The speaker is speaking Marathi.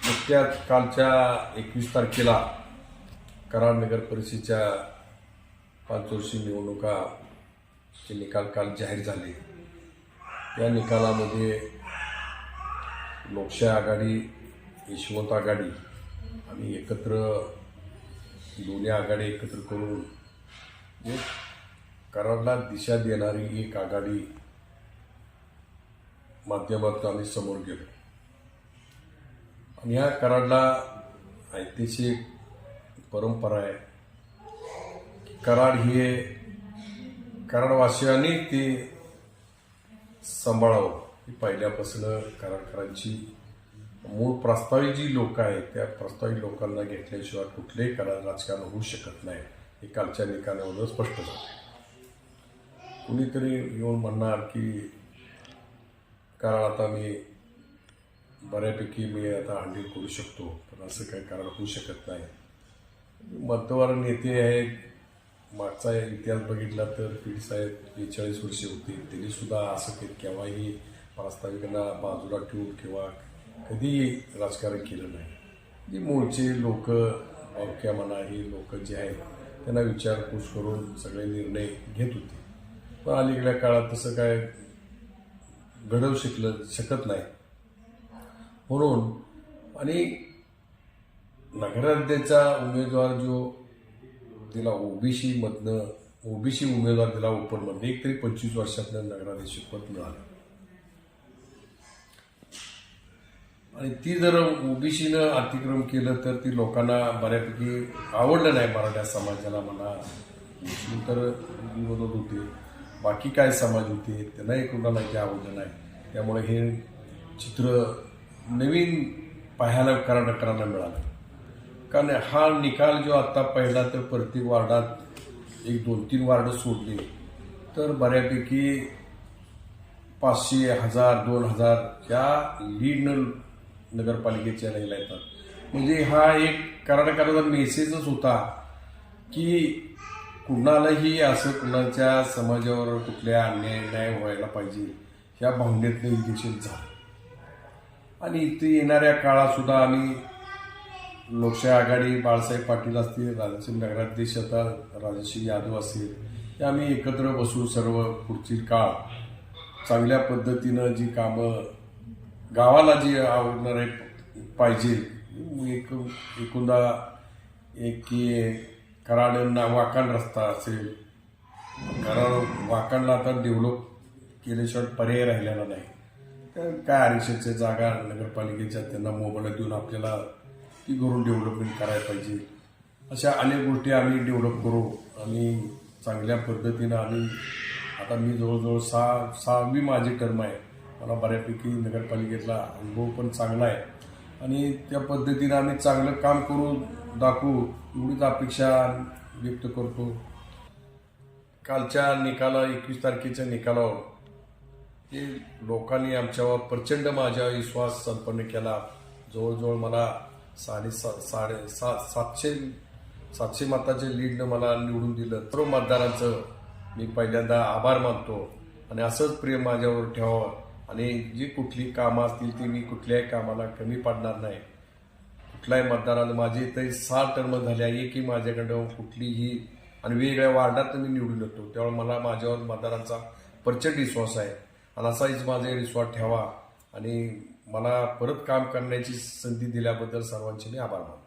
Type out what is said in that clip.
नुकत्याच कालच्या 21 तारखेला कराड नगर परिषदेच्या पंचवर्षीय निवडणुकाचे निकाल काल जाहीर झाले। या निकालामध्ये लोकशाही आघाडी, यशवंत आघाडी आणि एकत्र दोन्ही आघाडी एकत्र करून एक कराडला दिशा देणारी एक आघाडी माध्यमातून आम्ही समोर गेलो। आणि या कराडला ऐतिहासिक परंपरा आहे। कराड हे कराडवासियांनी ते सांभाळावं ही पहिल्यापासून कराडकरांची मूळ प्रस्तावित जी लोक आहेत त्या प्रस्तावित लोकांना घेतल्याशिवाय कुठलेही कराड राजकारण होऊ शकत नाही हे कालच्या निकालावरून स्पष्ट झालं। कुणीतरी येऊन म्हणणार की कराड आता मी बऱ्यापैकी मी आता हँडल करू शकतो, पण असं काही कराड होऊ शकत नाही। मतवार नेते आहेत, मागचा इतिहास बघितला तर पीडी साहेब 42 वर्षे होते, त्यांनी सुद्धा असं केव्हाही प्रास्ताविकांना बाजूला ठेवून किंवा कधीही राजकारण केलं नाही। जी मूळचे लोक भावक्या म्हणा ही लोक जे आहेत त्यांना विचारपूस करून सगळे निर्णय घेत होते, पण अलीकडल्या काळात तसं काय घडवू शकत नाही। म्हणून आणि नगराध्यक्षाचा उमेदवार जो तिला ओबीसी उमेदवार दिला ओपनमध्ये, एक तरी 25 वर्षातलं नगराध्यक्ष पद मिळालं। आणि ती जर ओबीसीनं अतिक्रम केलं तर ती लोकांना बऱ्यापैकी आवडलं नाही। मराठा समाजाला म्हणा, मुस्लिम तर विरोधात होते, बाकी काय समाज होते त्यांनाही कोणाला ते आवडलं नाही। त्यामुळे हे चित्र नवीन पाहायला करायला मिळालं। कारण हा निकाल जो आता पहिला तर प्रत्येक वार्डात एक 2-3 वार्ड सोडले तर बऱ्यापैकी 500, 1000, 2000 या लीडनं नगरपालिकेच्या न्यायला येतात। म्हणजे हा एक कराडकरांचा मेसेजच होता की कुणालाही असं कुणाच्या समाजावर कुठल्या अन्याय व्हायला पाहिजे ह्या भावनेतनं इलेक्शन झालं। आणि इथे येणाऱ्या काळात सुद्धा आम्ही लोकशाही आघाडी बाळासाहेब पाटील असतील, राजश्री नगराध्यक्ष आता राजश्री यादव असेल, हे आम्ही एकत्र बसून सर्व पुढची काळ चांगल्या पद्धतीनं जी कामं गावाला जी आवडणारे पाहिजे एकूणदा एक की कराड वाकाण रस्ता असेल, कराड वाकाणला आता डेव्हलप केल्याशिवाय पर्याय राहिलेला नाही। काय आरक्षणच्या जागा नगरपालिकेच्या त्यांना मोबाईल देऊन आपल्याला ती करून डेव्हलपमेंट करायला पाहिजे। अशा अनेक गोष्टी आम्ही डेव्हलप करू आणि चांगल्या पद्धतीनं आम्ही आता मी जवळजवळ 6वी माझी टर्म आहे, मला बऱ्यापैकी नगरपालिकेतला अनुभव पण चांगला आहे आणि त्या पद्धतीनं आम्ही चांगलं काम करू दाखवू एवढीच अपेक्षा व्यक्त करतो। कालच्या निकाला 21 तारखेच्या निकालावर ते लोकांनी आमच्यावर प्रचंड माझा विश्वास संपन्न केला। जवळजवळ मला 750 मताच्या लीडनं मला निवडून दिलं। सर्व मतदारांचं मी पहिल्यांदा आभार मानतो आणि असंच प्रेम माझ्यावर ठेवावं आणि जी कुठली कामं असतील ती मी कुठल्याही कामाला कमी पडणार नाही। कुठल्याही मतदाराला माझे तरी 6 टर्म झाल्या, एकही माझ्याकडं कुठलीही आणि वेगवेगळ्या वार्डात मी निवडून येतो, त्यामुळे मला माझ्यावर मतदारांचा प्रचंड विश्वास आहे आणि असाच माझा विश्वास ठेवा आणि मला परत काम करण्याची संधी दिल्याबद्दल सर्वांचे मी आभार मानतो।